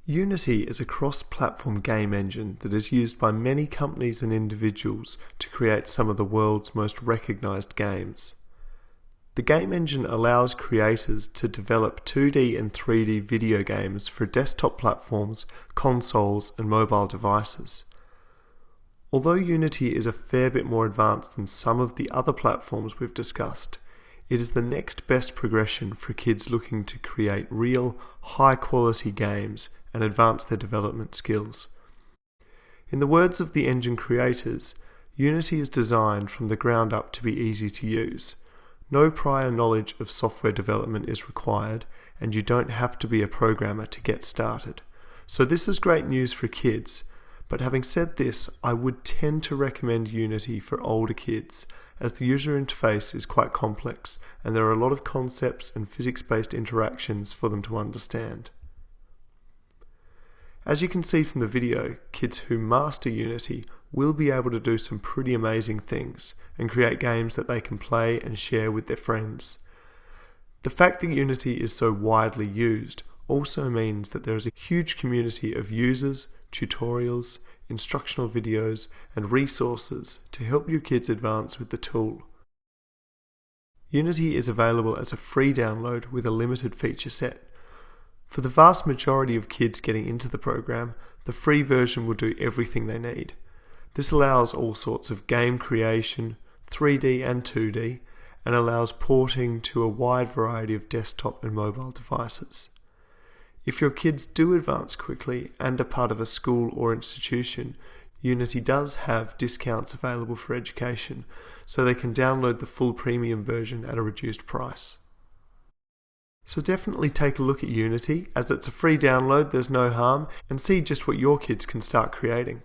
Unity is a cross-platform game engine that is used by many companies and individuals to create some of the world's most recognized games. The game engine allows creators to develop 2D and 3D video games for desktop platforms, consoles, and mobile devices. Although Unity is a fair bit more advanced than some of the other platforms we've discussed, it is the next best progression for kids looking to create real, high-quality games and advance their development skills. In the words of the engine creators, Unity is designed from the ground up to be easy to use. No prior knowledge of software development is required, and you don't have to be a programmer to get started. So this is great news for kids, but having said this, I would tend to recommend Unity for older kids, as the user interface is quite complex and there are a lot of concepts and physics-based interactions for them to understand. As you can see from the video, kids who master Unity will be able to do some pretty amazing things and create games that they can play and share with their friends. The fact that Unity is so widely used also means that there is a huge community of users, tutorials, instructional videos, and resources to help your kids advance with the tool. Unity is available as a free download with a limited feature set. For the vast majority of kids getting into the program, the free version will do everything they need. This allows all sorts of game creation, 3D and 2D, and allows porting to a wide variety of desktop and mobile devices. If your kids do advance quickly and are part of a school or institution, Unity does have discounts available for education, so they can download the full premium version at a reduced price. So definitely take a look at Unity, as it's a free download, there's no harm, and see just what your kids can start creating.